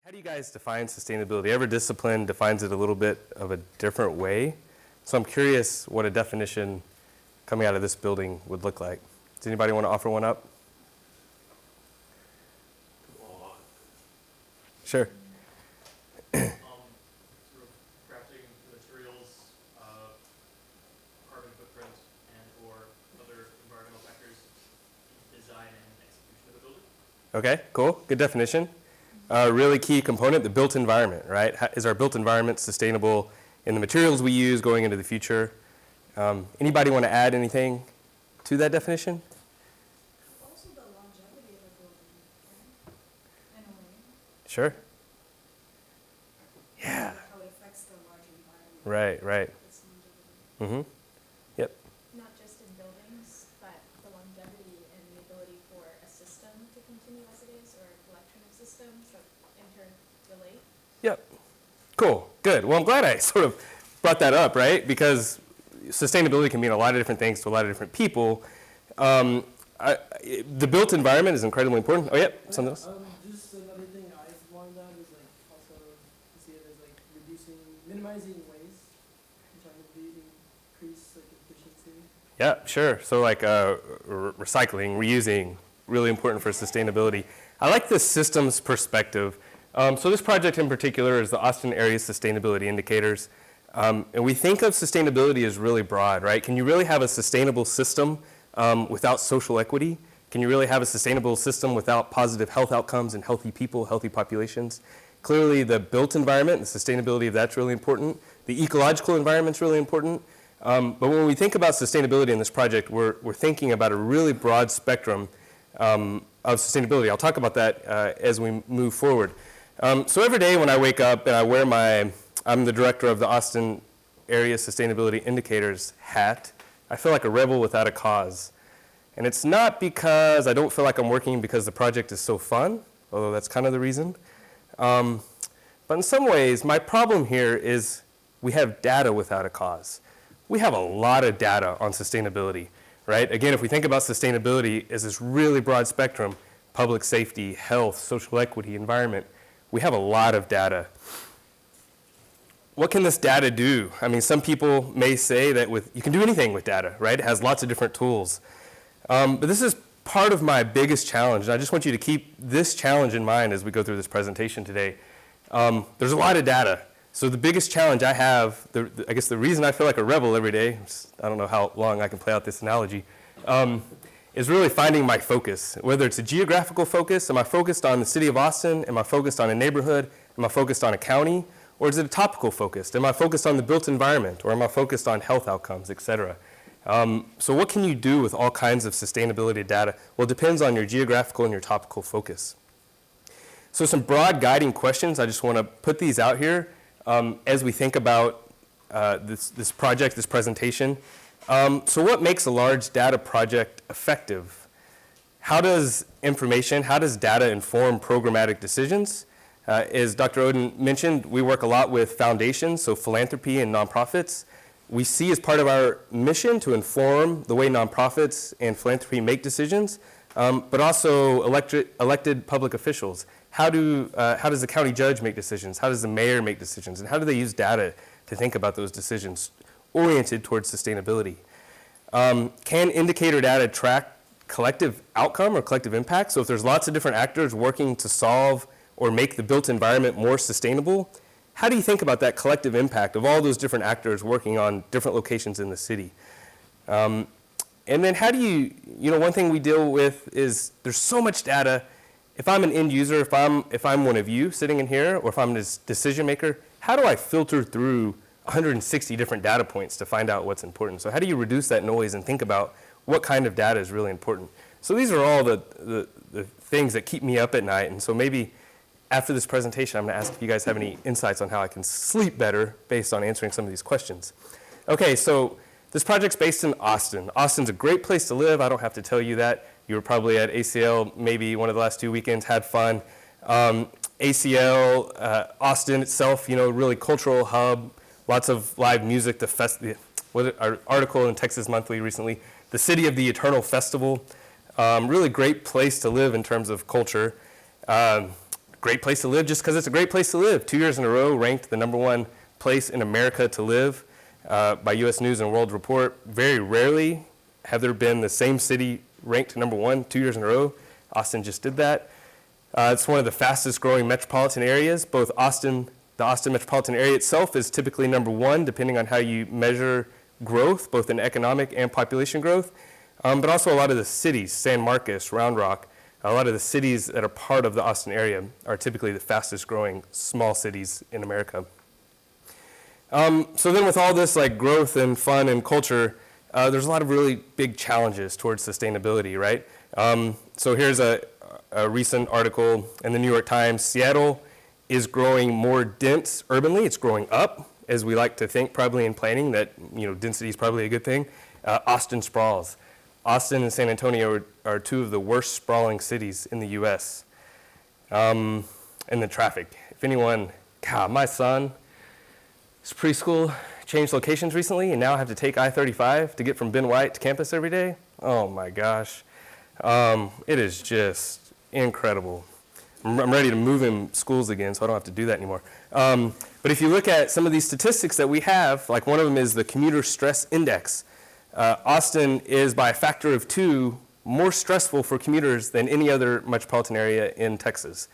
How do you guys define sustainability? Every discipline defines it a little bit of a different way. So I'm curious what a definition coming out of this building would look like. Does anybody want to offer one up? Sure. Sort of crafting materials, carbon footprint, and or other environmental factors in design and execution of a building. Okay, cool. Good definition. Really key component, the built environment, right? Is our built environment sustainable in the materials we use going into the future? Anybody want to add anything to that definition? Also the longevity of a building, right? In a way. Sure. Yeah. How it affects the larger environment. Right. Its longevity. Yep. Not just in buildings, but the longevity and the ability for a system to continue as it is, or a collection of systems that interrelate. Yep. Cool. Good. Well, I'm glad I sort of brought that up, right? Because sustainability can mean a lot of different things to a lot of different people. The built environment is incredibly important. Oh, yep. Something else? Just another thing I've learned out is like also see it as like minimizing waste and trying to increase like efficiency. Yeah, sure. So like recycling, reusing, really important for sustainability. I like the systems perspective. So this project in particular is the Austin Area Sustainability Indicators. And we think of sustainability as really broad, right? Can you really have a sustainable system without social equity? Can you really have a sustainable system without positive health outcomes and healthy people, healthy populations? Clearly the built environment, the sustainability of that's really important. The ecological environment's really important. But when we think about sustainability in this project, we're thinking about a really broad spectrum of sustainability. I'll talk about that as we move forward. So every day when I wake up and I wear I'm the director of the Austin Area Sustainability Indicators hat, I feel like a rebel without a cause. And it's not because I don't feel like I'm working because the project is so fun, although that's kind of the reason. But in some ways, my problem here is we have data without a cause. We have a lot of data on sustainability, right? Again, if we think about sustainability as this really broad spectrum, public safety, health, social equity, environment, we have a lot of data. What can this data do? I mean, some people may say that you can do anything with data, right? It has lots of different tools. But this is part of my biggest challenge, and I just want you to keep this challenge in mind as we go through this presentation today. There's a lot of data. So the biggest challenge I have, I guess the reason I feel like a rebel every day, I don't know how long I can play out this analogy, is really finding my focus. Whether it's a geographical focus, am I focused on the city of Austin? Am I focused on a neighborhood? Am I focused on a county? Or is it a topical focus? Am I focused on the built environment? Or am I focused on health outcomes, et cetera? So what can you do with all kinds of sustainability data? Well, it depends on your geographical and your topical focus. So some broad guiding questions, I just want to put these out here as we think about this project, this presentation. So what makes a large data project effective? How does data inform programmatic decisions? As Dr. Oden mentioned, we work a lot with foundations, so philanthropy and nonprofits. We see as part of our mission to inform the way nonprofits and philanthropy make decisions, but also elected public officials. How does the county judge make decisions? How does the mayor make decisions? And how do they use data to think about those decisions oriented towards sustainability? Can indicator data track collective outcome or collective impact? So if there's lots of different actors working to solve or make the built environment more sustainable, how do you think about that collective impact of all those different actors working on different locations in the city? And then how do one thing we deal with is there's so much data. If I'm an end user, if I'm one of you sitting in here, or if I'm a decision maker, how do I filter through 160 different data points to find out what's important? So how do you reduce that noise and think about what kind of data is really important? So these are all the things that keep me up at night. And so maybe after this presentation, I'm going to ask if you guys have any insights on how I can sleep better based on answering some of these questions. Okay, so this project's based in Austin. Austin's a great place to live. I don't have to tell you that. You were probably at ACL maybe one of the last 2 weekends, had fun. ACL, Austin itself, really cultural hub, lots of live music, our article in Texas Monthly recently, the City of the Eternal Festival, really great place to live in terms of culture. great place to live just because it's a great place to live. 2 years in a row ranked the #1 place in America to live by U.S. News and World Report. Very rarely have there been the same city ranked #1 2 years in a row. Austin just did that. It's one of the fastest growing metropolitan areas. The Austin metropolitan area itself is typically #1, depending on how you measure growth, both in economic and population growth. But also a lot of the cities, San Marcos, Round Rock, a lot of the cities that are part of the Austin area are typically the fastest growing small cities in America. So then with all this like growth and fun and culture, there's a lot of really big challenges towards sustainability, right? So here's a recent article in the New York Times. Seattle is growing more dense urbanly. It's growing up, as we like to think probably in planning that, density is probably a good thing. Austin sprawls. Austin and San Antonio are two of the worst sprawling cities in the U.S. And the traffic. If anyone, my son is preschool, changed locations recently, and now I have to take I-35 to get from Ben White to campus every day. Oh my gosh. It is just incredible. I'm ready to move him schools again, so I don't have to do that anymore. But if you look at some of these statistics that we have, like one of them is the commuter stress index. Austin is by a factor of 2 more stressful for commuters than any other metropolitan area in Texas.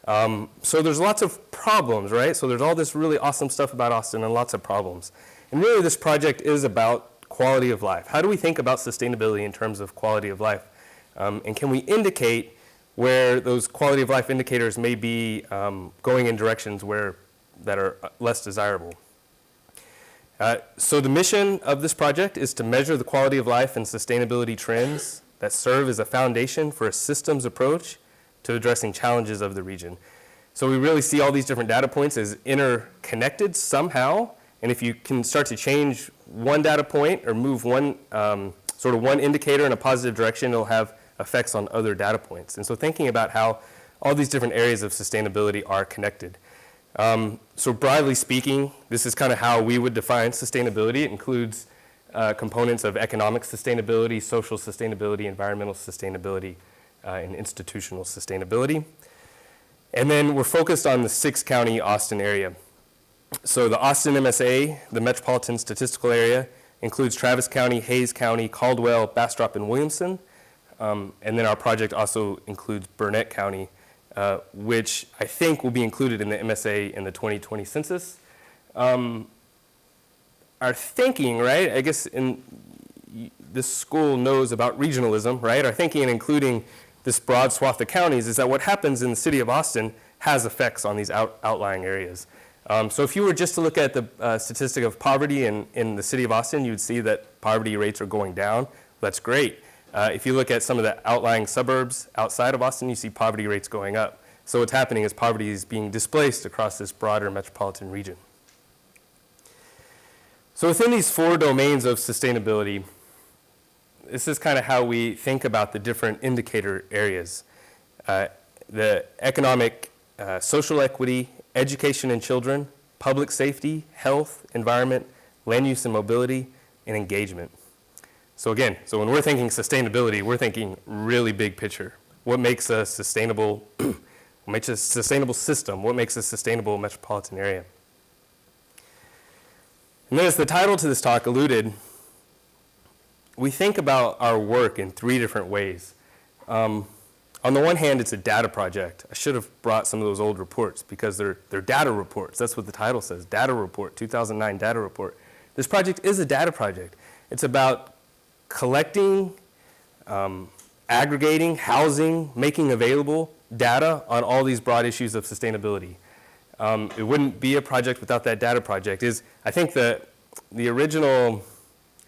So there's lots of problems, right? So there's all this really awesome stuff about Austin and lots of problems. And really this project is about quality of life. How do we think about sustainability in terms of quality of life? And can we indicate where those quality of life indicators may be going in directions that are less desirable? So the mission of this project is to measure the quality of life and sustainability trends that serve as a foundation for a systems approach to addressing challenges of the region. So we really see all these different data points as interconnected somehow, and if you can start to change one data point or move one indicator in a positive direction, it'll have effects on other data points. And so thinking about how all these different areas of sustainability are connected. So broadly speaking, this is kind of how we would define sustainability. It includes components of economic sustainability, social sustainability, environmental sustainability, and institutional sustainability. And then we're focused on the 6-county Austin area. So the Austin MSA, the Metropolitan Statistical Area, includes Travis County, Hayes County, Caldwell, Bastrop, and Williamson. And then our project also includes Burnett County, which I think will be included in the MSA in the 2020 census. Our thinking, right, I guess this school knows about regionalism, right? Our thinking in including this broad swath of counties is that what happens in the city of Austin has effects on these outlying areas. So if you were just to look at the statistic of poverty in the city of Austin, you would see that poverty rates are going down. That's great. If you look at some of the outlying suburbs outside of Austin, you see poverty rates going up. So what's happening is poverty is being displaced across this broader metropolitan region. So within these 4 domains of sustainability, this is kind of how we think about the different indicator areas. The economic, social equity, education and children, public safety, health, environment, land use and mobility, and engagement. So again, when we're thinking sustainability, we're thinking really big picture. What makes a sustainable, system? What makes a sustainable metropolitan area? And then as the title to this talk alluded, we think about our work in 3 different ways. On the one hand, it's a data project. I should have brought some of those old reports because they're data reports. That's what the title says, data report, 2009 data report. This project is a data project. It's about collecting, aggregating, housing, making available data on all these broad issues of sustainability. It wouldn't be a project without that data project. I think the original,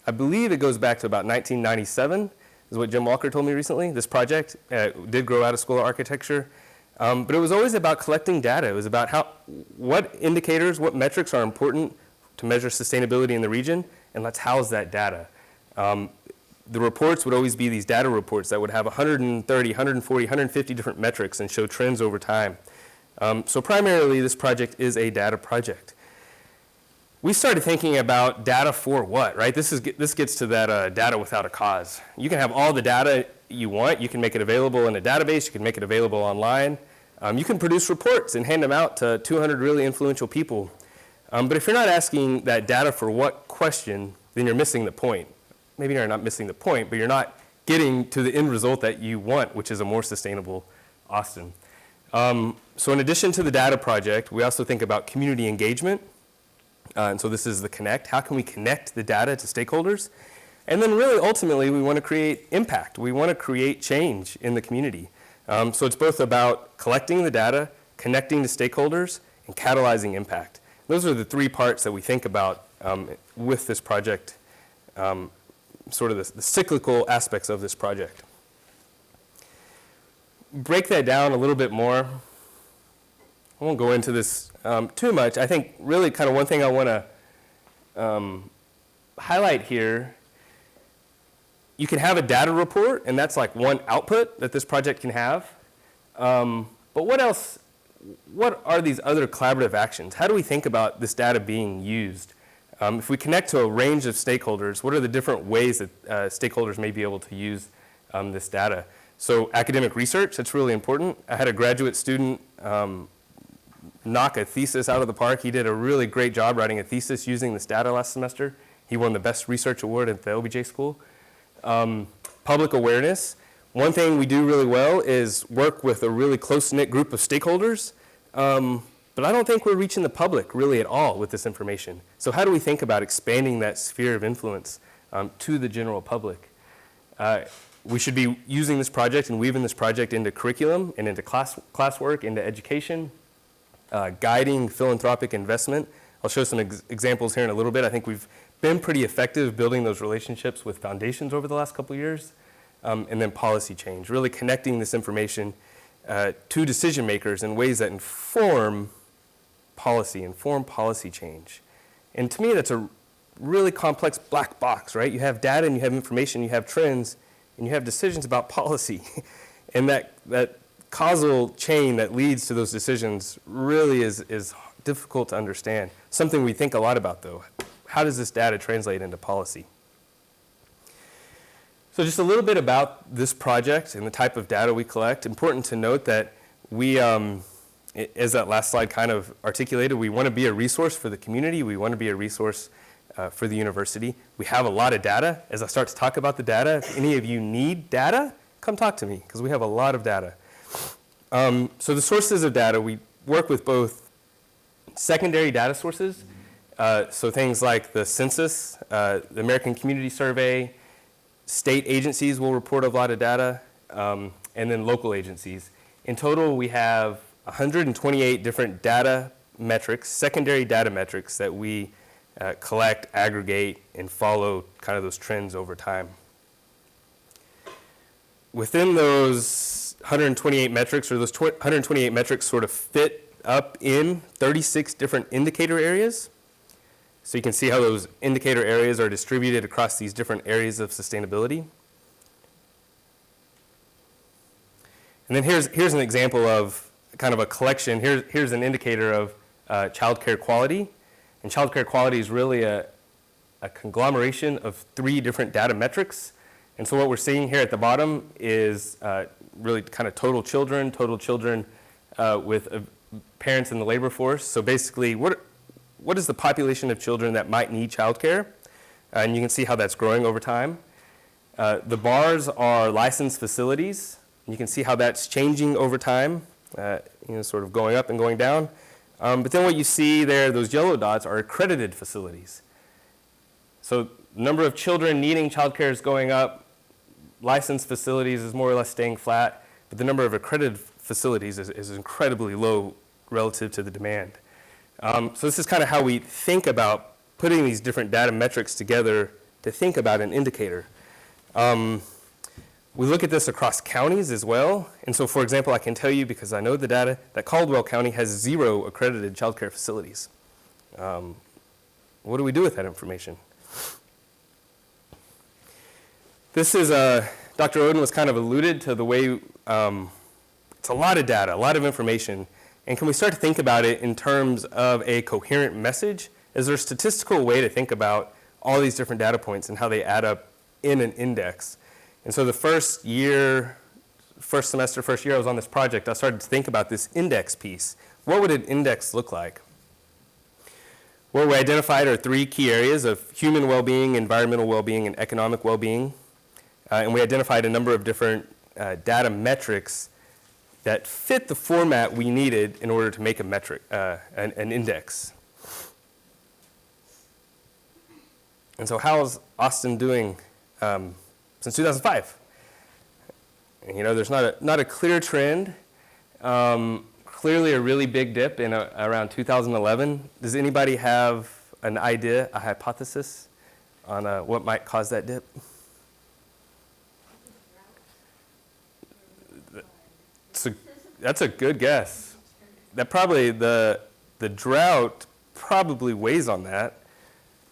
I believe it goes back to about 1997, is what Jim Walker told me recently. This project did grow out of School of Architecture, but it was always about collecting data. It was about what indicators, what metrics are important to measure sustainability in the region, and let's house that data. The reports would always be these data reports that would have 130, 140, 150 different metrics and show trends over time. So primarily, this project is a data project. We started thinking about data for what, right? This gets to that data without a cause. You can have all the data you want. You can make it available in a database. You can make it available online. You can produce reports and hand them out to 200 really influential people. But if you're not asking that data for what question, then you're missing the point. Maybe you're not missing the point, but you're not getting to the end result that you want, which is a more sustainable Austin. So in addition to the data project, we also think about community engagement. And so this is the connect. How can we connect the data to stakeholders? And then really ultimately we want to create impact. We want to create change in the community. So it's both about collecting the data, connecting to stakeholders, and catalyzing impact. Those are the three parts that we think about with this project, sort of the cyclical aspects of this project. Break that down a little bit more. I won't go into this too much. I think really kind of one thing I want to highlight here, you can have a data report, and that's like one output that this project can have. But what else? What are these other collaborative actions? How do we think about this data being used? If we connect to a range of stakeholders, what are the different ways that stakeholders may be able to use this data? So academic research, that's really important. I had a graduate student knock a thesis out of the park. He did a really great job writing a thesis using this data last semester. He won the Best Research Award at the OBJ School. Public awareness. One thing we do really well is work with a really close-knit group of stakeholders, but I don't think we're reaching the public really at all with this information. So how do we think about expanding that sphere of influence to the general public? We should be using this project and weaving this project into curriculum and into classwork, into education, guiding philanthropic investment. I'll show some examples here in a little bit. I think we've been pretty effective building those relationships with foundations over the last couple of years. And then policy change, really connecting this information to decision makers in ways that inform policy change. And to me, that's a really complex black box, right? You have data and you have information, you have trends, and you have decisions about policy. And that causal chain that leads to those decisions really is difficult to understand. Something we think a lot about, though. How does this data translate into policy? So just a little bit about this project and the type of data we collect. Important to note that we, as that last slide kind of articulated, we want to be a resource for the community. We want to be a resource for the university. We have a lot of data. As I start to talk about the data, if any of you need data, come talk to me, because we have a lot of data. So the sources of data, we work with both secondary data sources, so things like the census, the American Community Survey. State agencies will report a lot of data, and then local agencies. In total, we have 128 different data metrics, secondary data metrics that we collect, aggregate, and follow kind of those trends over time. Within those 128 metrics, or those 128 metrics sort of fit up in 36 different indicator areas. So you can see how those indicator areas are distributed across these different areas of sustainability. And then here's an example of kind of a collection. Here's an indicator of childcare quality. And childcare quality is really a conglomeration of 3 different data metrics. And so what we're seeing here at the bottom is really kind of total children with parents in the labor force. So basically, what is the population of children that might need childcare? And you can see how that's growing over time. The bars are licensed facilities. You can see how that's changing over time, sort of going up and going down. But then what you see there, those yellow dots, are accredited facilities. So the number of children needing childcare is going up. Licensed facilities is more or less staying flat. But the number of accredited facilities is incredibly low relative to the demand. So this is kind of how we think about putting these different data metrics together to think about an indicator. We look at this across counties as well. And so, for example, I can tell you, because I know the data, that Caldwell County has 0 accredited childcare facilities. What do we do with that information? This is, Dr. Oden was kind of alluded to the way, it's a lot of data, a lot of information. And can we start to think about it in terms of a coherent message? Is there a statistical way to think about all these different data points and how they add up in an index? And so the first year, first semester, first year I was on this project, I started to think about this index piece. What would an index look like? What we identified are 3 key areas of human well-being, environmental well-being, and economic well-being. And we identified a number of different data metrics that fit the format we needed in order to make a metric, an index. And so how's Austin doing since 2005? You know, there's not a clear trend. Clearly a really big dip in around 2011. Does anybody have an idea, a hypothesis on what might cause that dip? That's a good guess. That probably, the drought probably weighs on that.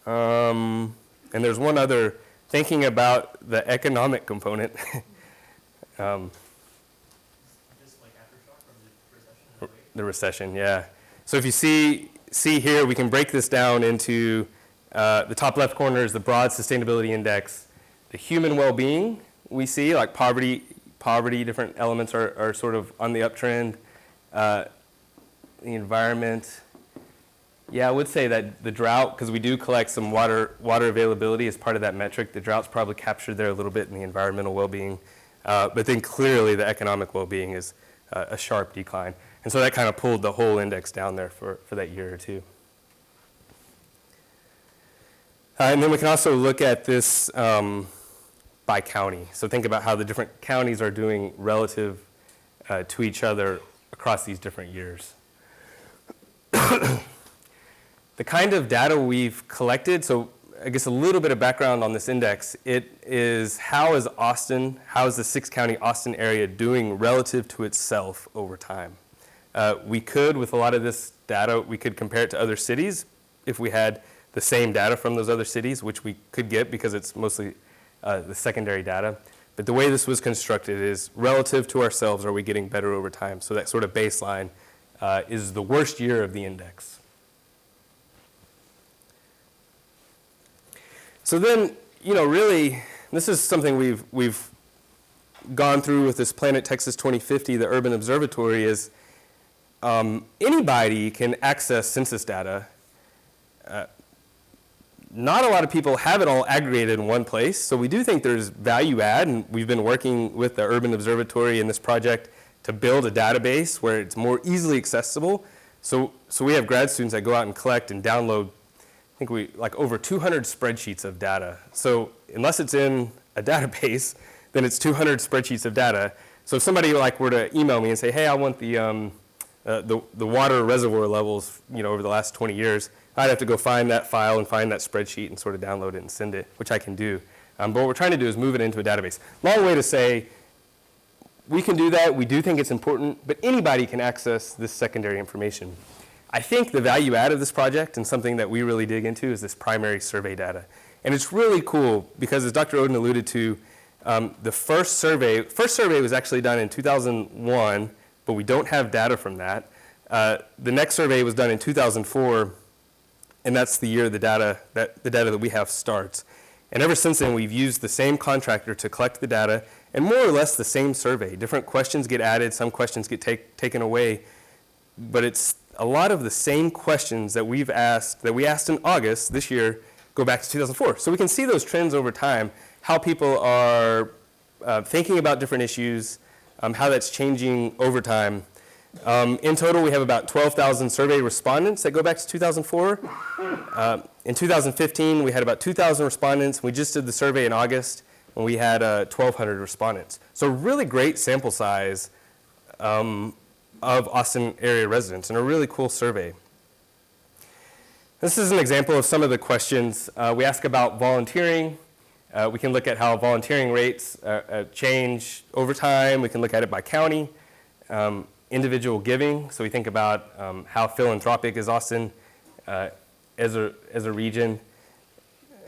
And there's one other, thinking about the economic component. Just like aftershock from the recession in 08? The recession, yeah. So if you see here, we can break this down into the top left corner is the broad sustainability index. The human well-being we see, like poverty, different elements are sort of on the uptrend. The environment, yeah, I would say that the drought, because we do collect some water availability as part of that metric, the drought's probably captured there a little bit in the environmental well-being. But then clearly the economic well-being is a sharp decline. And so that kind of pulled the whole index down there for that year or two. And then we can also look at this by county. So think about how the different counties are doing relative to each other across these different years. The kind of data we've collected, so I guess a little bit of background on this index, it is how is the 6-county Austin area doing relative to itself over time? We could, with a lot of this data, we could compare it to other cities if we had the same data from those other cities, which we could get because it's mostly the secondary data. But the way this was constructed is relative to ourselves, are we getting better over time? So that sort of baseline is the worst year of the index. So then, you know, really, this is something we've gone through with this Planet Texas 2050, the Urban Observatory, is anybody can access census data. Not a lot of people have it all aggregated in one place, so we do think there's value add, and we've been working with the Urban Observatory in this project to build a database where it's more easily accessible. So we have grad students that go out and collect and download, I think like over 200 spreadsheets of data. So unless it's in a database, then it's 200 spreadsheets of data. So if somebody were to email me and say, hey, I want the water reservoir levels, you know, over the last 20 years, I'd have to go find that file and find that spreadsheet and sort of download it and send it, which I can do. But what we're trying to do is move it into a database. Long way to say, we can do that, we do think it's important, but anybody can access this secondary information. I think the value add of this project, and something that we really dig into, is this primary survey data. And it's really cool because, as Dr. Oden alluded to, the first survey was actually done in 2001, but we don't have data from that. The next survey was done in 2004, and that's the year the data that we have starts. And ever since then, we've used the same contractor to collect the data, and more or less the same survey. Different questions get added, some questions get taken away, but it's a lot of the same questions that we asked in August this year go back to 2004. So we can see those trends over time, how people are thinking about different issues, how that's changing over time. In total, we have about 12,000 survey respondents that go back to 2004. In 2015, we had about 2,000 respondents. We just did the survey in August, and we had 1,200 respondents. So really great sample size of Austin area residents, and a really cool survey. This is an example of some of the questions. We ask about volunteering. We can look at how volunteering rates change over time. We can look at it by county. Individual giving, so we think about how philanthropic is Austin as a region.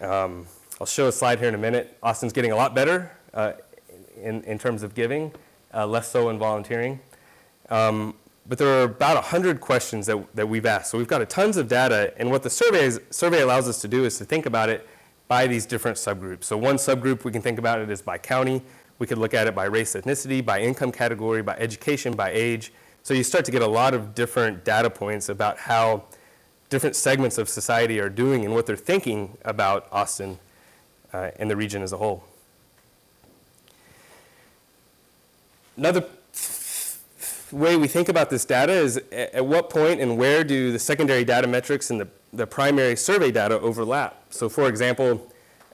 I'll show a slide here in a minute. Austin's getting a lot better in terms of giving, less so in volunteering. But there are about 100 questions that we've asked. So we've got tons of data, and what the survey allows us to do is to think about it by these different subgroups. So one subgroup, we can think about it as by county. We could look at it by race, ethnicity, by income category, by education, by age. So you start to get a lot of different data points about how different segments of society are doing and what they're thinking about Austin and the region as a whole. Another way we think about this data is at what point and where do the secondary data metrics and the primary survey data overlap. So for example,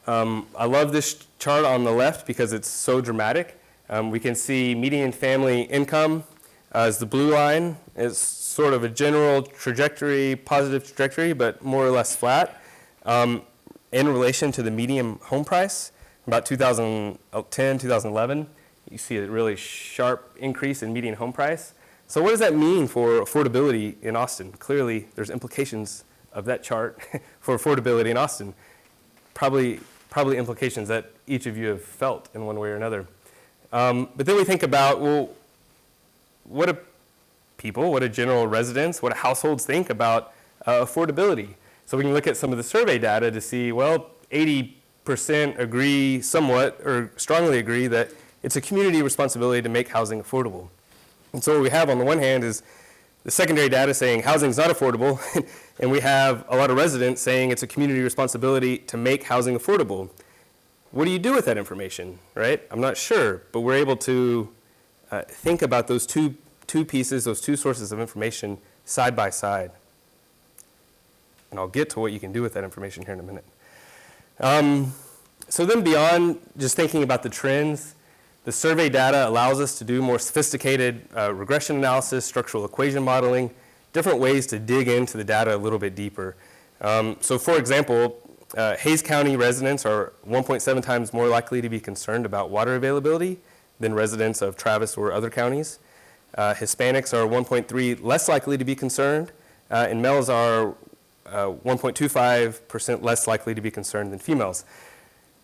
I love this chart on the left because it's so dramatic. We can see median family income as the blue line. It's sort of a general trajectory, positive trajectory, but more or less flat in relation to the median home price. About 2010, 2011, you see a really sharp increase in median home price. So what does that mean for affordability in Austin? Clearly, there's implications of that chart for affordability in Austin. Probably implications that each of you have felt in one way or another. But then we think about, well, what do people, what do general residents, what do households think about affordability? So we can look at some of the survey data to see, well, 80% agree somewhat or strongly agree that it's a community responsibility to make housing affordable. And so what we have on the one hand is the secondary data saying housing is not affordable, and we have a lot of residents saying it's a community responsibility to make housing affordable. What do you do with that information, right? I'm not sure, but we're able to think about those two pieces, those two sources of information side by side. And I'll get to what you can do with that information here in a minute. So then beyond just thinking about the trends, the survey data allows us to do more sophisticated regression analysis, structural equation modeling, different ways to dig into the data a little bit deeper. So for example, Hays County residents are 1.7 times more likely to be concerned about water availability than residents of Travis or other counties. Hispanics are 1.3 less likely to be concerned, and males are 1.25% less likely to be concerned than females.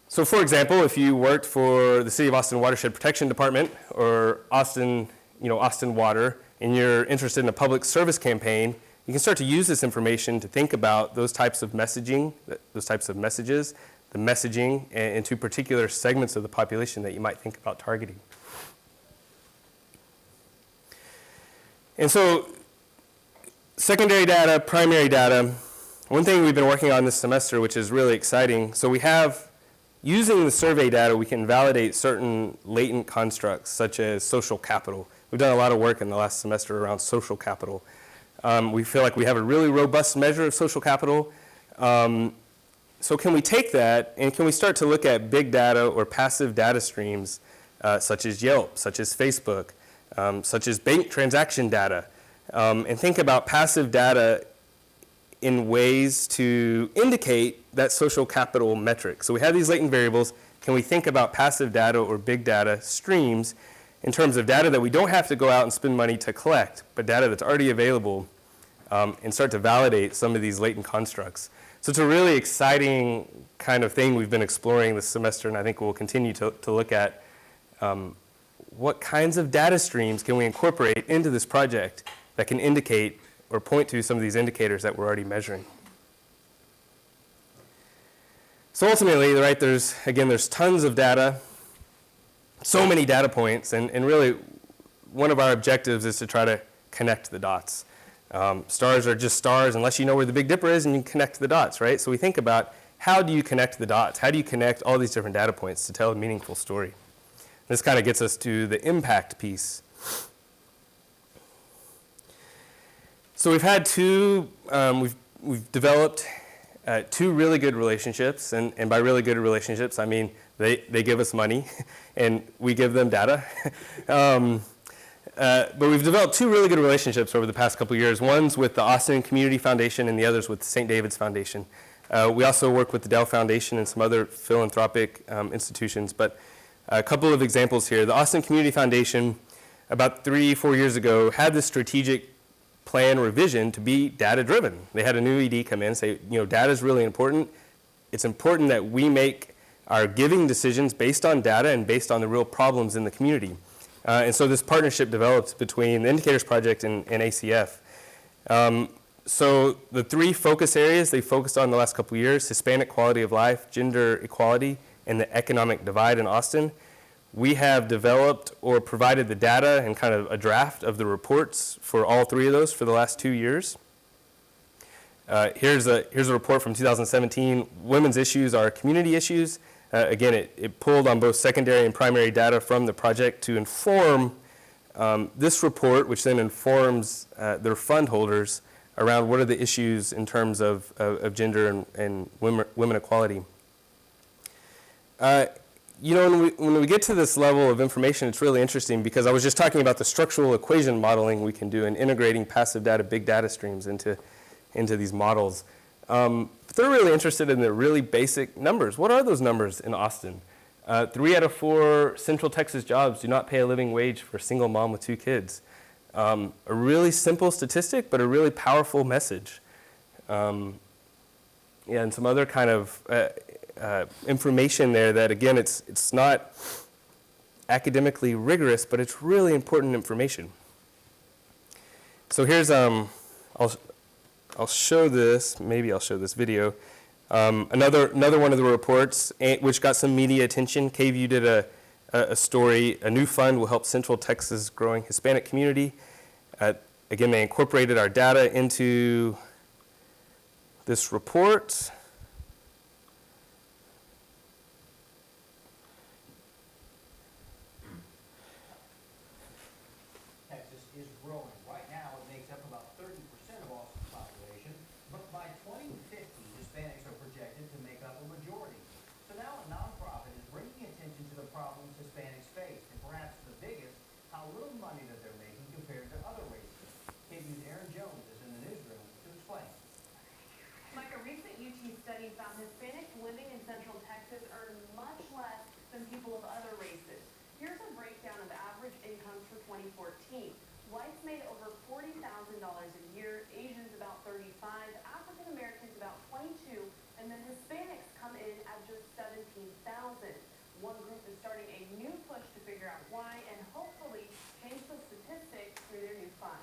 So for example, if you worked for the City of Austin Watershed Protection Department or Austin Water, and you're interested in a public service campaign, you can start to use this information to think about those types of messaging, those types of messages, the messaging into particular segments of the population that you might think about targeting. And so secondary data, primary data, one thing we've been working on this semester, which is really exciting, so we have, using the survey data, we can validate certain latent constructs, such as social capital. We've done a lot of work in the last semester around social capital. We feel like we have a really robust measure of social capital. So can we take that and can we start to look at big data or passive data streams such as Yelp, such as Facebook, such as bank transaction data, and think about passive data in ways to indicate that social capital metric. So we have these latent variables. Can we think about passive data or big data streams in terms of data that we don't have to go out and spend money to collect, but data that's already available, and start to validate some of these latent constructs. So it's a really exciting kind of thing we've been exploring this semester, and I think we'll continue to look at what kinds of data streams can we incorporate into this project that can indicate or point to some of these indicators that we're already measuring. So ultimately, right, there's tons of data, so many data points, and really one of our objectives is to try to connect the dots. Stars are just stars unless you know where the Big Dipper is and you can connect the dots, right? So we think about how do you connect the dots? How do you connect all these different data points to tell a meaningful story? This kind of gets us to the impact piece. So we've had we've developed two really good relationships, and by really good relationships, I mean they give us money and we give them data. But we've developed two really good relationships over the past couple of years. One's with the Austin Community Foundation and the other's with the St. David's Foundation. We also work with the Dell Foundation and some other philanthropic institutions, but a couple of examples here. The Austin Community Foundation, about 3-4 years ago, had this strategic plan revision to be data-driven. They had a new ED come in and say, data is really important. It's important that we make our giving decisions based on data and based on the real problems in the community. And so this partnership developed between the Indicators Project and ACF. So the three focus areas they focused on the last couple of years, Hispanic quality of life, gender equality, and the economic divide in Austin, We have developed or provided the data and kind of a draft of the reports for all 3 of those for the last 2 years. Here's a report from 2017. Women's issues are community issues. Again, it pulled on both secondary and primary data from the project to inform this report, which then informs their fund holders around what are the issues in terms of gender and women equality. When we get to this level of information, it's really interesting because I was just talking about the structural equation modeling we can do in integrating passive data, big data streams into these models. But they're really interested in the really basic numbers. What are those numbers in Austin? 3 out of 4 Central Texas jobs do not pay a living wage for a single mom with 2 kids. A really simple statistic, but a really powerful message. And some other kind of information there that, again, it's not academically rigorous, but it's really important information. So here's, I'll show this, maybe I'll show this video. Another one of the reports, which got some media attention. KVU did a story, a new fund will help Central Texas' growing Hispanic community. Again, they incorporated our data into this report. Texas is growing. Right now, it makes up about 30% of Austin's population, but by 2050, Hispanics are projected to make up a majority. So now a nonprofit is bringing attention to the problems Hispanics face, and perhaps the biggest, how little money that they're making compared to other races. KVU's Aaron Jones is in the newsroom to explain. Mike, a recent UT study found Hispanics living in Central Texas earn much less than people of other races. Here's a breakdown of average incomes for 2014. Whites made over $40,000 a year, Asians about 35, African Americans about 22, and then Hispanics come in at just 17,000. One group is starting a new push to figure out why and hopefully change the statistics through their new fund.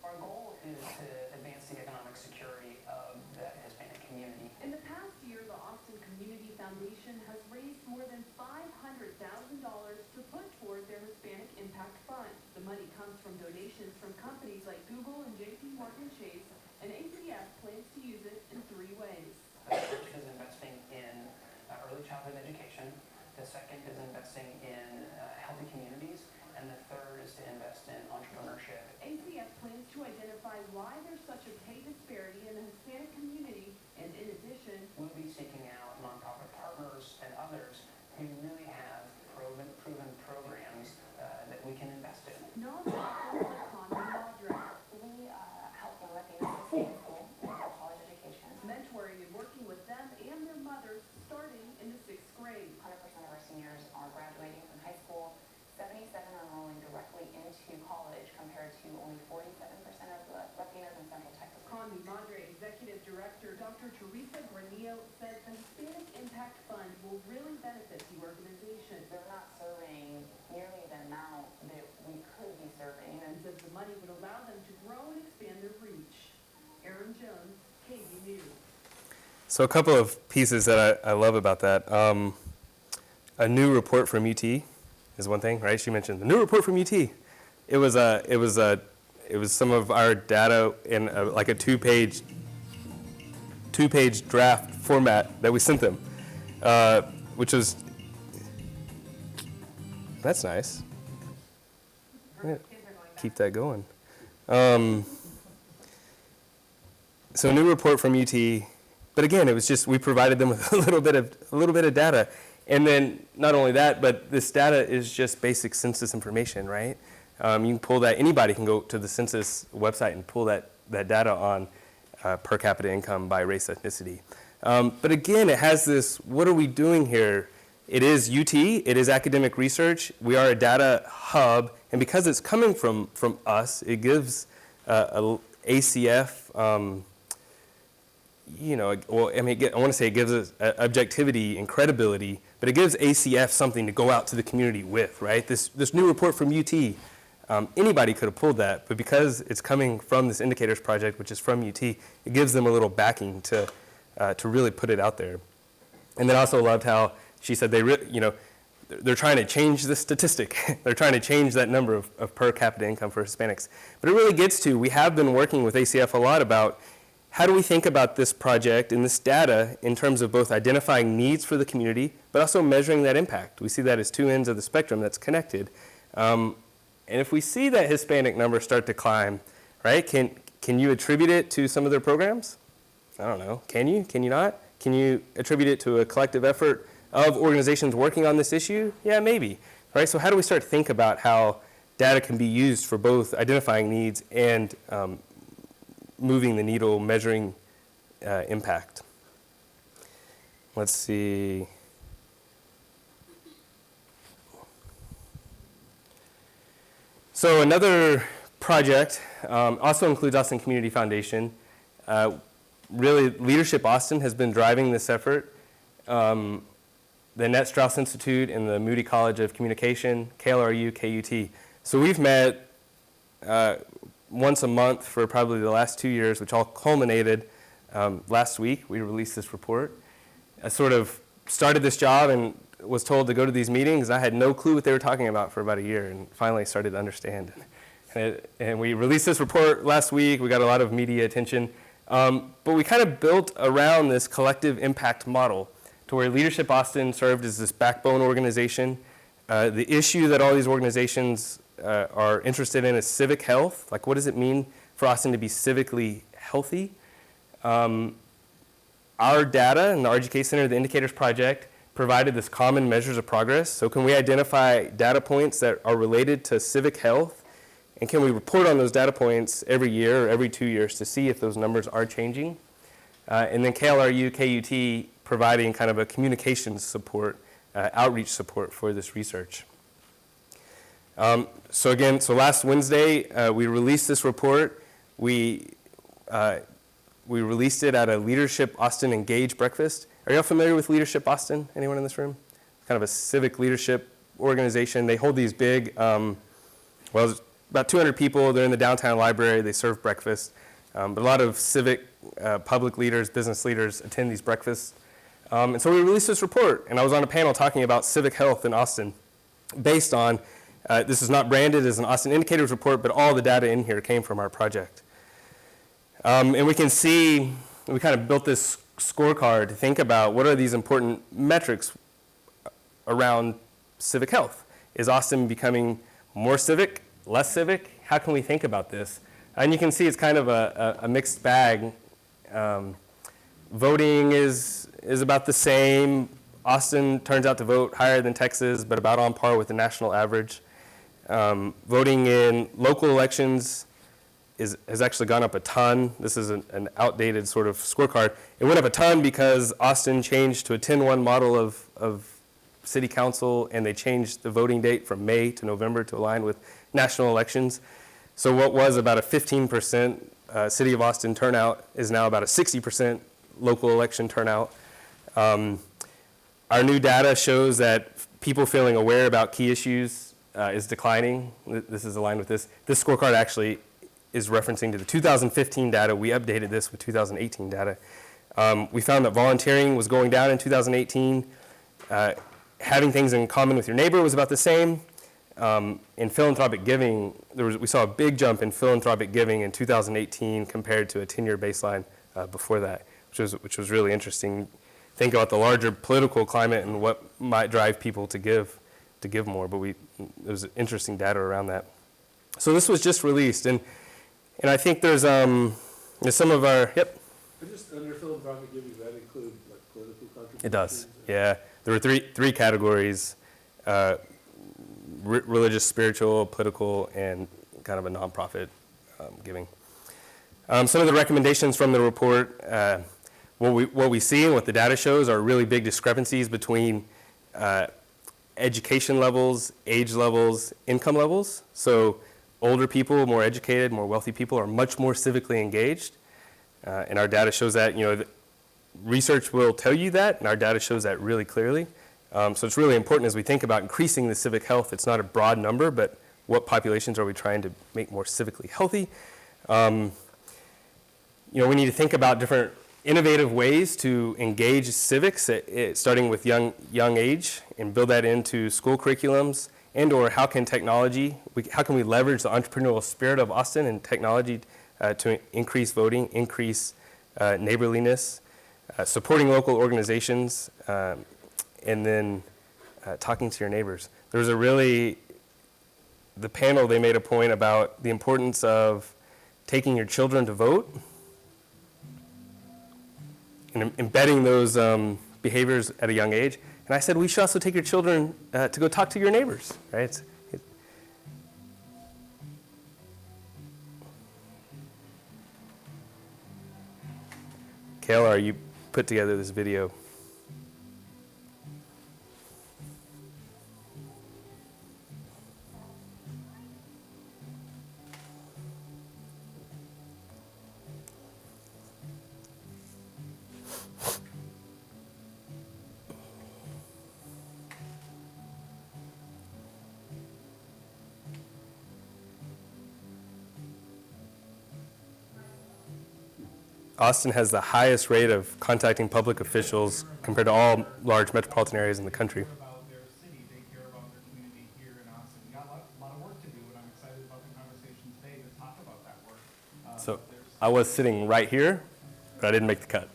Our goal is to advance the economic security of the Hispanic community. In the past year, the Austin Community Foundation has raised more than $500,000 to put toward their Hispanic Impact Fund. The money comes from donations from companies like Google and JP Morgan Chase, and ACF plans to use it in 3 ways. The first is investing in early childhood education. The second is investing in healthy communities. And the third is to invest in entrepreneurship. ACF plans to identify why there's such a pay disparity in the Hispanic community, and in addition, We'll be seeking out nonprofit partners and others who really have proven programs that we can invest in. nonprofits like Connie Madre, We help young Latinos stay in school and get college education. mentoring and working with them and their mothers starting in the 6th grade. 100% of our seniors are graduating from high school. 77 are enrolling directly into college compared to only 47% of the Latinos in Central Texas. Connie Madre Executive Director Dr. Teresa Granillo said the Hispanic Impact Fund will really benefit the organization. They're not serving nearly the amount that we could be serving. And says the money would allow them to grow and expand their reach. Aaron Jones, KVU News. So a couple of pieces that I love about that. A new report from UT is one thing, right? She mentioned the new report from UT. It was some of our data in like a two-page draft format that we sent them, which was, that's nice. Yeah, keep that going. So a new report from UT, but again, it was just, we provided them with a little bit of data. And then not only that, but this data is just basic census information, right? You can pull that, anybody can go to the census website and pull that data on per capita income by race, ethnicity. But again, it has this, what are we doing here? It is UT, it is academic research, we are a data hub, and because it's coming from us, it gives ACF, I want to say it gives us objectivity and credibility, but it gives ACF something to go out to the community with, right? This new report from UT, anybody could have pulled that, but because it's coming from this indicators project, which is from UT, it gives them a little backing to really put it out there. And then I also loved how she said they're trying to change the statistic. They're trying to change that number of per capita income for Hispanics. But it really gets to, we have been working with ACF a lot about how do we think about this project and this data in terms of both identifying needs for the community, but also measuring that impact. We see that as two ends of the spectrum that's connected. And if we see that Hispanic number start to climb, right, can you attribute it to some of their programs? I don't know. Can you? Can you not? Can you attribute it to a collective effort of organizations working on this issue? Yeah, maybe. Right? So how do we start to think about how data can be used for both identifying needs and moving the needle, measuring impact? Let's see. So another project also includes Austin Community Foundation. Really, Leadership Austin has been driving this effort. The Stross Institute and the Moody College of Communication, KLRU, KUT. So we've met once a month for probably the last 2 years, which all culminated last week. We released this report. I sort of started this job and was told to go to these meetings. I had no clue what they were talking about for about a year, and finally started to understand. And we released this report last week. We got a lot of media attention. But we kind of built around this collective impact model to where Leadership Austin served as this backbone organization. The issue that all these organizations are interested in is civic health. Like, what does it mean for Austin to be civically healthy? Our data in the RGK Center, the Indicators Project, provided this common measures of progress. So can we identify data points that are related to civic health? And can we report on those data points every year or every 2 years to see if those numbers are changing? And then KLRU, KUT providing kind of a communications support, outreach support for this research. So last Wednesday, we released this report. We released it at a Leadership Austin Engage breakfast. Are y'all familiar with Leadership Austin? Anyone in this room? Kind of a civic leadership organization. They hold these big, it's about 200 people. They're in the downtown library. They serve breakfast. But a lot of civic, public leaders, business leaders attend these breakfasts. And so we released this report, and I was on a panel talking about civic health in Austin based on, this is not branded as an Austin Indicators report, but all the data in here came from our project. And we can see, we kind of built this scorecard to think about what are these important metrics around civic health. Is Austin becoming more civic, less civic? How can we think about this? And you can see it's kind of a mixed bag. Voting is about the same. Austin turns out to vote higher than Texas, but about on par with the national average. Voting in local elections has actually gone up a ton. This is an outdated sort of scorecard. It went up a ton because Austin changed to a 10-1 model of city council, and they changed the voting date from May to November to align with national elections. So what was about a 15% city of Austin turnout is now about a 60% local election turnout. Our new data shows that people feeling aware about key issues is declining. This is aligned with this. This scorecard actually is referencing to the 2015 data. We updated this with 2018 data. We found that volunteering was going down in 2018. Having things in common with your neighbor was about the same. In philanthropic giving, we saw a big jump in philanthropic giving in 2018 compared to a 10-year baseline before that, which was really interesting. Think about the larger political climate and what might drive people to give more, but there was interesting data around that. So this was just released, and I think there's some of our, yep. But just under philanthropic giving, does that include like political contributions? It does, yeah. There were three categories, religious, spiritual, political, and kind of a nonprofit giving. Some of the recommendations from the report, what we see and what the data shows are really big discrepancies between education levels, age levels, income levels. So older people, more educated, more wealthy people are much more civically engaged. And our data shows that, research will tell you that, and our data shows that really clearly. So it's really important as we think about increasing the civic health. It's not a broad number, but what populations are we trying to make more civically healthy? We need to think about different innovative ways to engage civics, starting with young age, and build that into school curriculums, and or how can we leverage the entrepreneurial spirit of Austin and technology to increase voting, increase neighborliness, supporting local organizations, and then talking to your neighbors. There's the panel, they made a point about the importance of taking your children to vote and embedding those behaviors at a young age. And I said, we should also take your children to go talk to your neighbors, right? Kayla, you put together this video. Austin has the highest rate of contacting public officials compared to all large metropolitan areas in the country. About their city, they care about their community here in Austin. We got a lot of work to do, and I'm excited about the conversation today to talk about that work. So I was sitting right here, but I didn't make the cut.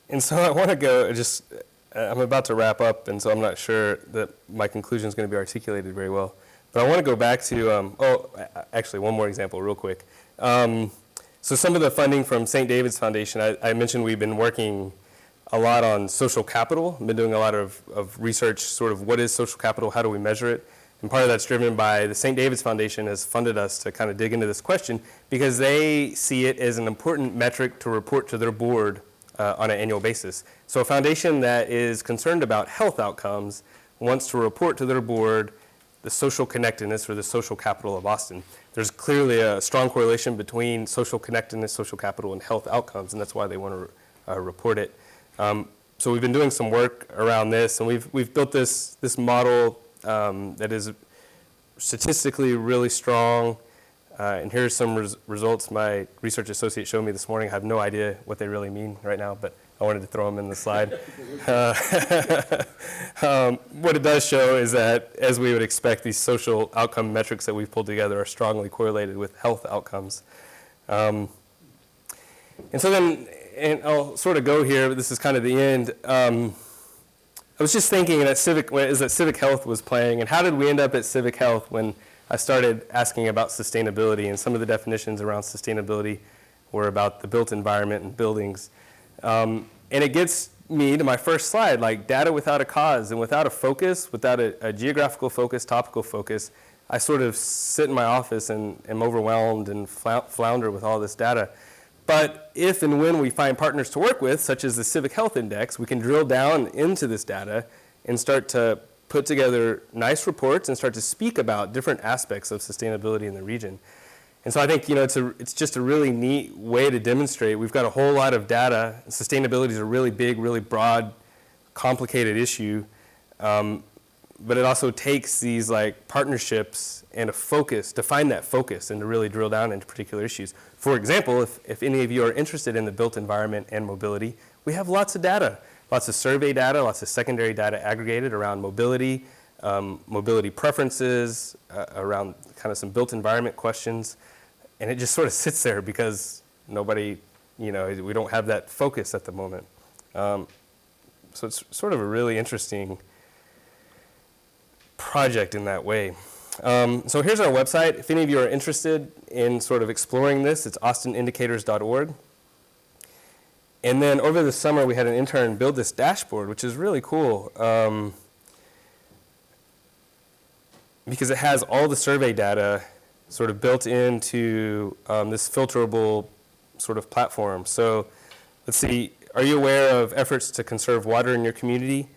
And so I want to go I'm about to wrap up, and so I'm not sure that my conclusion is going to be articulated very well. But I want to go back to, actually one more example real quick. So some of the funding from St. David's Foundation, I mentioned we've been working a lot on social capital. I've been doing a lot of research, sort of what is social capital, how do we measure it? And part of that's driven by the St. David's Foundation has funded us to kind of dig into this question because they see it as an important metric to report to their board on an annual basis. So a foundation that is concerned about health outcomes wants to report to their board the social connectedness or the social capital of Austin. There's clearly a strong correlation between social connectedness, social capital, and health outcomes, and that's why they want to report it. So we've been doing some work around this, and we've built this model that is statistically really strong. And here's some results my research associate showed me this morning. I have no idea what they really mean right now, but I wanted to throw them in the slide. What it does show is that, as we would expect, these social outcome metrics that we've pulled together are strongly correlated with health outcomes. And so then, and I'll sort of go here, but this is kind of the end. I was just thinking that Civic Health was playing, and how did we end up at Civic Health when I started asking about sustainability, and some of the definitions around sustainability were about the built environment and buildings. And it gets me to my first slide, like data without a cause and without a focus, without a geographical focus, topical focus, I sort of sit in my office and am overwhelmed and flounder with all this data. But if and when we find partners to work with, such as the Civic Health Index, we can drill down into this data and start to put together nice reports and start to speak about different aspects of sustainability in the region. And so I think, it's just a really neat way to demonstrate. We've got a whole lot of data. Sustainability is a really big, really broad, complicated issue. But it also takes these like partnerships and a focus to find that focus and to really drill down into particular issues. For example, if any of you are interested in the built environment and mobility, we have lots of data, lots of survey data, lots of secondary data aggregated around mobility, mobility preferences, around kind of some built environment questions. And it just sort of sits there because nobody, we don't have that focus at the moment. So it's sort of a really interesting project in that way. So here's our website. If any of you are interested in sort of exploring this, it's austinindicators.org. And then over the summer, we had an intern build this dashboard, which is really cool because it has all the survey data sort of built into this filterable sort of platform. So let's see, are you aware of efforts to conserve water in your community?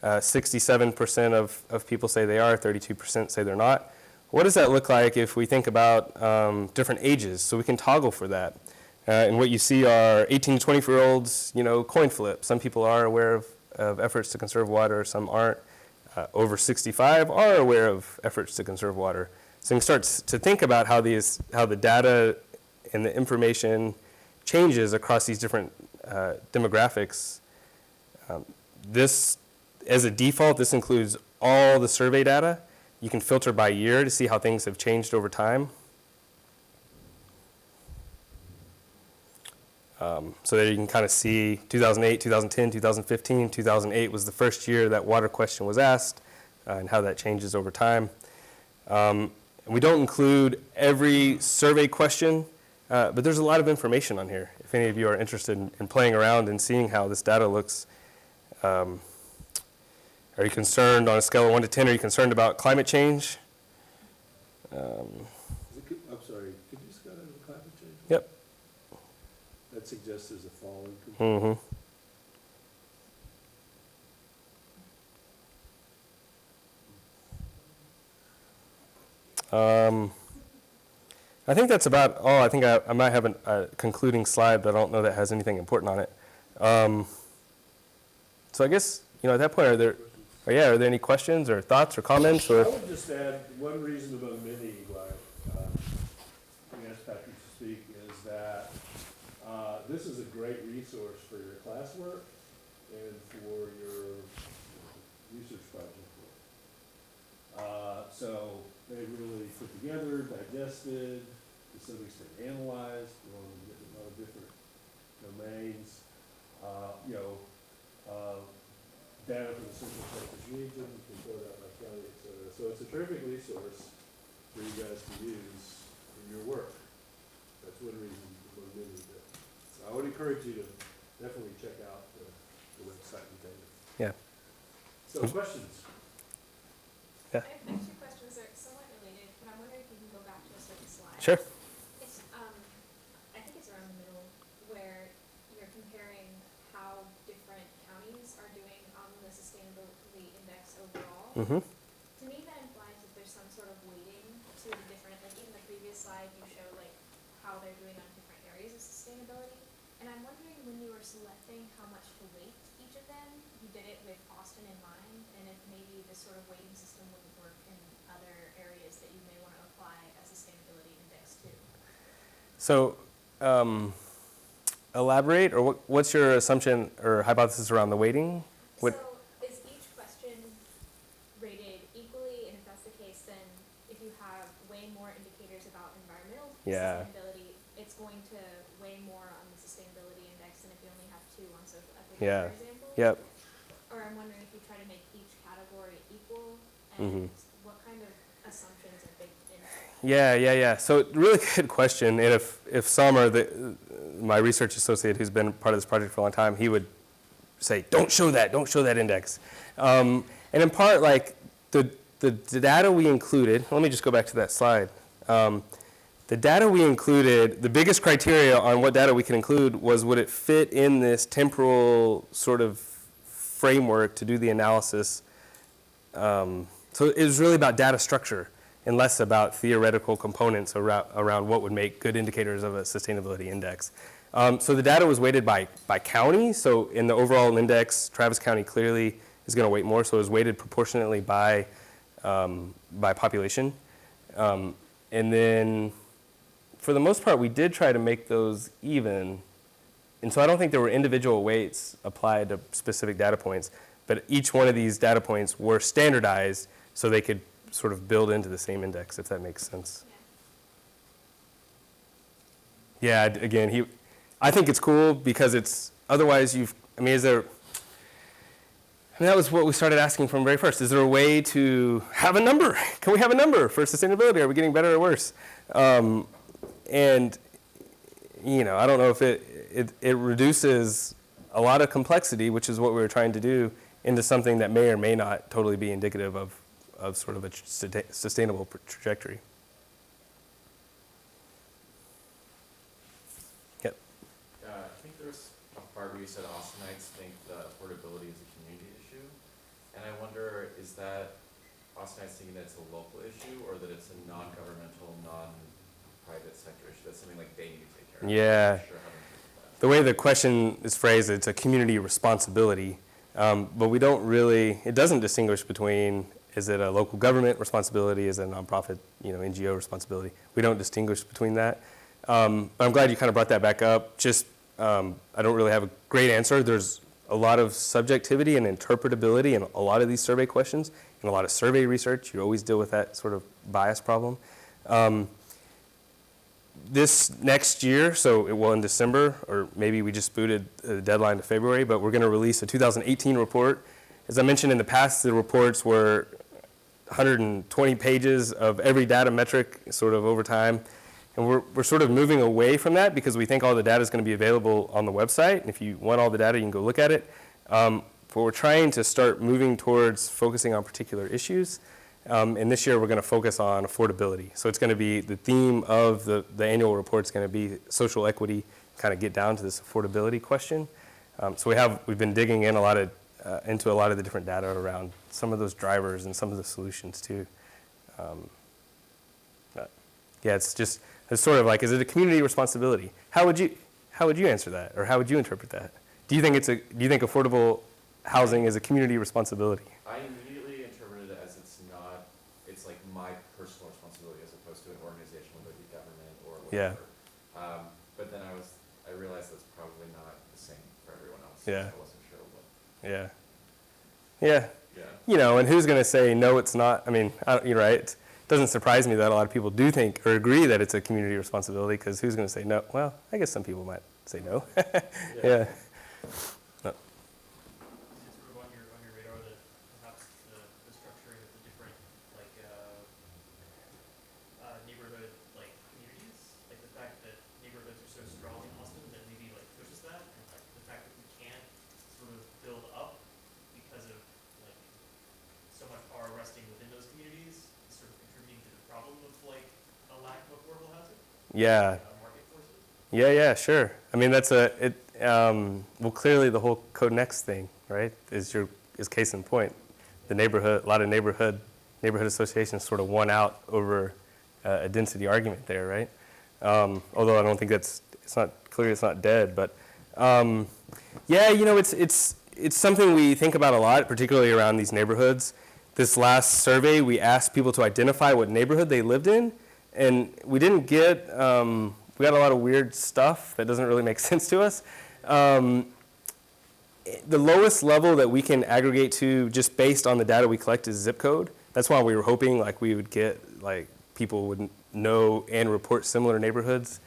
67% of people say they are, 32% say they're not. What does that look like if we think about different ages? So we can toggle for that. And what you see are 18 to 24-year-olds, coin flip. Some people are aware of efforts to conserve water, some aren't. Over 65 are aware of efforts to conserve water. So you can start to think about how the data and the information changes across these different demographics. This, as a default, this includes all the survey data. You can filter by year to see how things have changed over time. So that you can kind of see 2008, 2010, 2015, 2008 was the first year that water question was asked and how that changes over time. And we don't include every survey question, but there's a lot of information on here. If any of you are interested in playing around and seeing how this data looks, are you concerned on a scale of 1 to 10, are you concerned about climate change? I'm sorry, could you just go to the climate change? Yep. That suggests there's a falling component. I think that's about all. I think I might have a concluding slide, but I don't know that has anything important on it. So I guess, at that point, are there any questions or thoughts or comments? I Or would just add one reason among many why we asked Patrick to speak is that this is a great resource for your classwork and for your research project work. So they really put together, digested, to some extent analyzed on a lot of different domains. Data for the Central Texas region, report out by county, et cetera. So it's a terrific resource for you guys to use in your work. That's one reason among many that. So I would encourage you to definitely check out the website and data. Yeah. So questions? Yeah. I have two questions that are somewhat related, but I'm wondering if you can go back to a certain slide. Sure. It's, I think it's around the middle where you're comparing how different counties are doing on the sustainability index overall. Mm-hmm. To me, that implies that there's some sort of weighting to the different, like even the previous slide, you show like how they're doing on different areas of sustainability. And I'm wondering when you were selecting how much to weight each of them, you did it with Austin in mind, and if maybe this sort of weighting system wouldn't work in other areas that you may want to apply a sustainability index to. So elaborate, or what's your assumption or hypothesis around the weighting? What? So is each question rated equally? And if that's the case, then if you have way more indicators about environmental sustainability, it's going to weigh more on the sustainability index than if you only have 2 on social equity, for example? Yep. Or I'm wondering if you try to make each category equal, and what kind of assumptions are baked in? Yeah. So really good question. And if Summer, my research associate who's been part of this project for a long time, he would say, don't show that index. And in part, like the data we included, let me just go back to that slide. The data we included, the biggest criteria on what data we can include was would it fit in this temporal sort of framework to do the analysis so it was really about data structure and less about theoretical components around what would make good indicators of a sustainability index. So the data was weighted by county. So in the overall index, Travis County clearly is going to weight more. So it was weighted proportionately by population. And then for the most part, we did try to make those even. And so I don't think there were individual weights applied to specific data points, but each one of these data points were standardized so they could sort of build into the same index, if that makes sense. Yeah, again, I think it's cool because it's, otherwise that was what we started asking from very first. Is there a way to have a number? Can we have a number for sustainability? Are we getting better or worse? And, I don't know if it reduces a lot of complexity, which is what we were trying to do, into something that may or may not totally be indicative of sort of a sustainable trajectory. Yep. I think there's a part where you said Austinites think that affordability is a community issue. And I wonder, is that Austinites thinking that it's a local issue or that it's a non-governmental, non-private sector issue? That's something like they need to take care of. Yeah. I'm not sure how to interpret that. The way the question is phrased, it's a community responsibility. But we don't really, it doesn't distinguish between, is it a local government responsibility, is it a nonprofit, NGO responsibility? We don't distinguish between that. But I'm glad you kind of brought that back up. Just, I don't really have a great answer. There's a lot of subjectivity and interpretability in a lot of these survey questions, and a lot of survey research. You always deal with that sort of bias problem. This next year, in December, or maybe we just booted the deadline to February, but we're going to release a 2018 report. As I mentioned in the past, the reports were 120 pages of every data metric sort of over time. And we're sort of moving away from that because we think all the data is going to be available on the website. And if you want all the data, you can go look at it. But we're trying to start moving towards focusing on particular issues. And this year we're going to focus on affordability. So it's going to be the theme of the annual report is going to be social equity, kind of get down to this affordability question. So we've been digging in into a lot of the different data around some of those drivers and some of the solutions too. It's sort of like, is it a community responsibility? How would you answer that, or how would you interpret that? Do you think affordable housing is a community responsibility? I immediately interpreted it as it's like my personal responsibility as opposed to an organization, whether it be government or whatever. Yeah. But then I realized that's probably not the same for everyone else. Yeah. So I wasn't sure what. Yeah. Yeah. Yeah. And who's going to say, no, it's not? I mean, you're right. It doesn't surprise me that a lot of people do think or agree that it's a community responsibility, because who's going to say no? Well, I guess some people might say no. Yeah. No. Is it sort of on your radar that perhaps the structuring of the different neighborhood communities, like the fact that neighborhoods are so strong in Austin that maybe pushes that, and the fact that we can't sort of build up because of so much power resting within those communities is sort of contributing to the problem of a lack of affordable housing? Yeah. Market forces? Yeah, sure. I mean, clearly the whole Code Next thing, right, is case in point. A lot of neighborhood associations sort of won out over a density argument there, right? Although I don't think it's not dead, but it's something we think about a lot, particularly around these neighborhoods. This last survey, we asked people to identify what neighborhood they lived in, and we didn't get, we got a lot of weird stuff that doesn't really make sense to us. The lowest level that we can aggregate to just based on the data we collect is zip code. That's why we were hoping we would get people would know and report similar neighborhoods.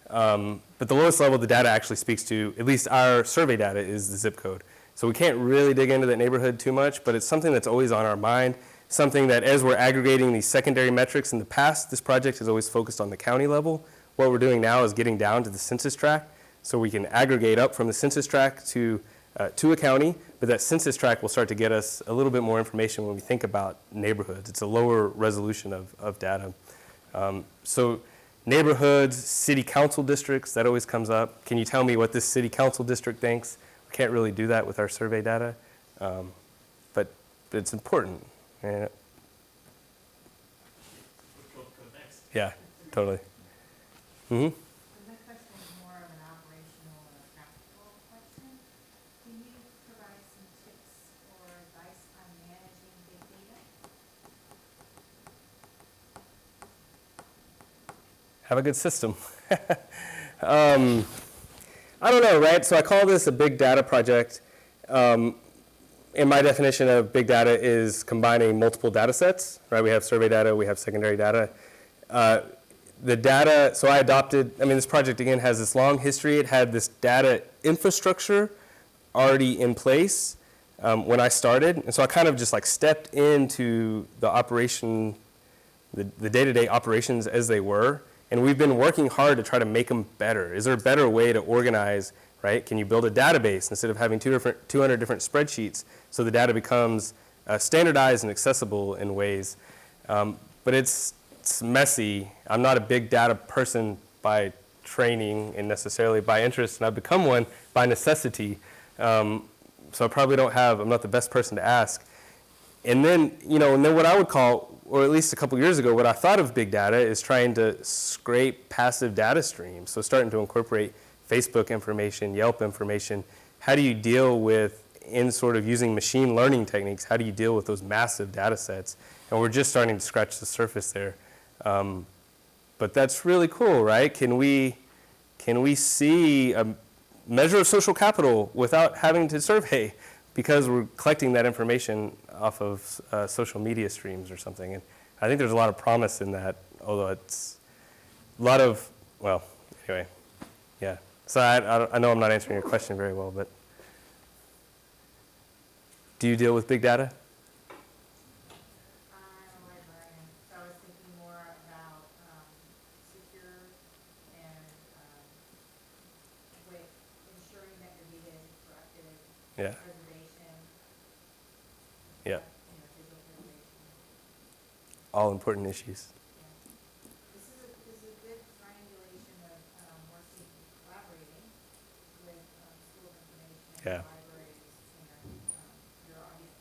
But the lowest level the data actually speaks to, at least our survey data, is the zip code. So we can't really dig into that neighborhood too much, but it's something that's always on our mind, something that as we're aggregating these secondary metrics in the past, this project has always focused on the county level. What we're doing now is getting down to the census tract, so we can aggregate up from the census tract to a county, but that census tract will start to get us a little bit more information when we think about neighborhoods. It's a lower resolution of data. So neighborhoods, city council districts, that always comes up. Can you tell me what this city council district thinks? We can't really do that with our survey data, but it's important. Yeah, Which will go next. yeah, totally. Mm-hmm. The next question is more of an operational or a practical question. Can you provide some tips or advice on managing big data? Have a good system. I don't know, right? So I call this a big data project. In my definition of big data is combining multiple data sets, right? We have survey data, we have secondary data. The data, so I adopted, I mean, this project again has this long history. It had this data infrastructure already in place when I started. And so I kind of just like stepped into the operation, the day-to-day operations as they were. And we've been working hard to try to make them better. Is there a better way to organize, right? Can you build a database instead of having 200 different spreadsheets so the data becomes standardized and accessible in ways? But it's messy. I'm not a big data person by training and necessarily by interest, and I've become one by necessity. So I probably don't have, I'm not the best person to ask. And then, what I would call, or at least a couple years ago, what I thought of big data is trying to scrape passive data streams. So starting to incorporate Facebook information, Yelp information. How do you deal with, in sort of using machine learning techniques, how do you deal with those massive data sets? And we're just starting to scratch the surface there. But that's really cool, right? Can we see a measure of social capital without having to survey because we're collecting that information off of social media streams or something? And I think there's a lot of promise in that, although it's a lot of, well, anyway, yeah. So I know I'm not answering your question very well, but do you deal with big data? I'm a librarian, so I was thinking more about secure and with ensuring that your data is corrected, Yeah. preservation, Yeah. digital preservation. All important issues. This is a good triangulation of working, collaborating with school information, Yeah. libraries, and your audience.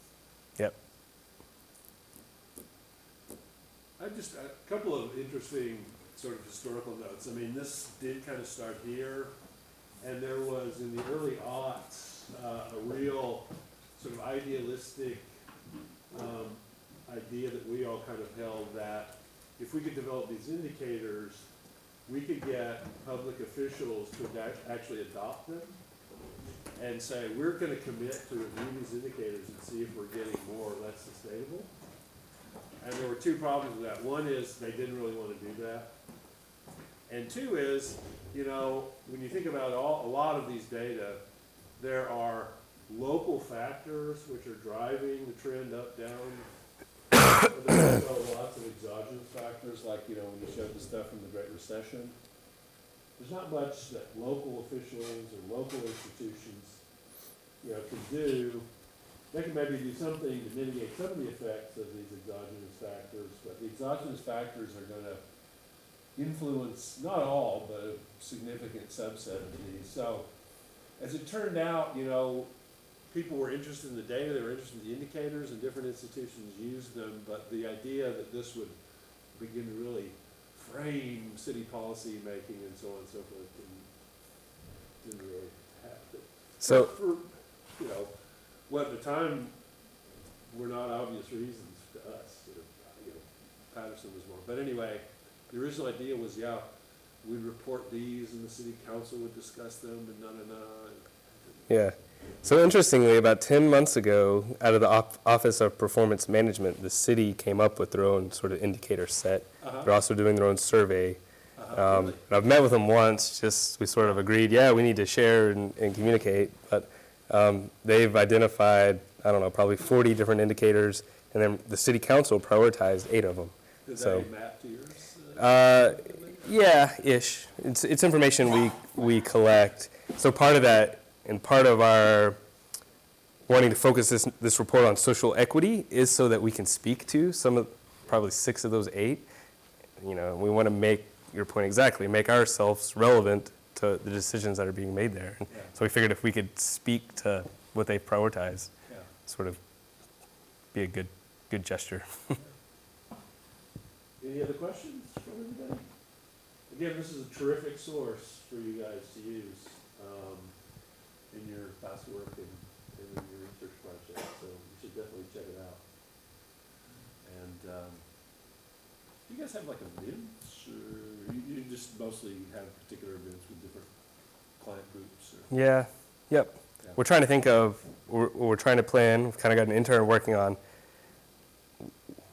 Yep. Just a couple of interesting sort of historical notes. I mean, this did kind of start here, and there was in the early aughts a real sort of idealistic idea that we all kind of held that if we could develop these indicators, we could get public officials to actually adopt them and say, we're going to commit to review these indicators and see if we're getting more or less sustainable. And there were two problems with that. One is they didn't really want to do that. And two is, when you think about a lot of these data, there are local factors which are driving the trend up, down. But there's also lots of exogenous factors, like, when you showed the stuff from the Great Recession. There's not much that local officials or local institutions, can do. They can maybe do something to mitigate some of the effects of these exogenous factors, but the exogenous factors are going to influence, not all, but a significant subset of these. So, as it turned out, people were interested in the data, they were interested in the indicators, and different institutions used them, but the idea that this would begin to really frame city policy making and so on and so forth didn't really happen. So, for, what at the time were not obvious reasons to us. Patterson was one. But anyway, the original idea was, we'd report these and the city council would discuss them and yeah. So interestingly, about 10 months ago, out of the Office of Performance Management, the city came up with their own sort of indicator set. They're also doing their own survey. Really? And I've met with them once, we sort of agreed, we need to share and communicate. But they've identified, probably 40 different indicators, and then the city council prioritized 8 of them. Did So, they map to yours? Yeah-ish. It's information we collect. So part of that, and part of our wanting to focus this report on social equity is so that we can speak to probably 6 of those 8. We want to make your point exactly, make ourselves relevant to the decisions that are being made there. And so we figured if we could speak to what they prioritize, sort of be a good good gesture. Any other questions from anybody? Again, this is a terrific source for you guys to use in your past work and in your research project, so you should definitely check it out. And do you guys have like events, or you just mostly have particular events with different client groups? Or? Yeah, yep. Yeah. We're trying to think of, we're trying to plan, we've kind of got an intern working on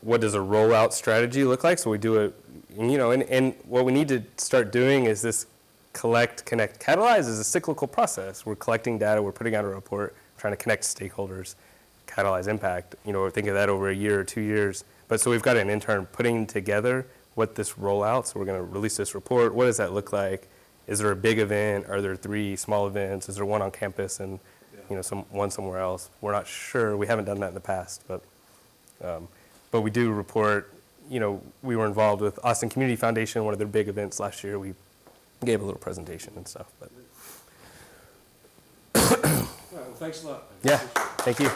what does a rollout strategy look like? So we do it, and what we need to start doing is this collect, connect, catalyze is a cyclical process. We're collecting data, we're putting out a report, trying to connect stakeholders, catalyze impact. We're thinking of that over a year or 2 years. But so we've got an intern putting together what this rollout, so we're going to release this report. What does that look like? Is there a big event? Are there 3 small events? Is there one on campus and one somewhere else? We're not sure. We haven't done that in the past, but we do report. We were involved with Austin Community Foundation, one of their big events last year. We gave a little presentation and stuff. But All right, well, thanks a lot. yeah, thank you.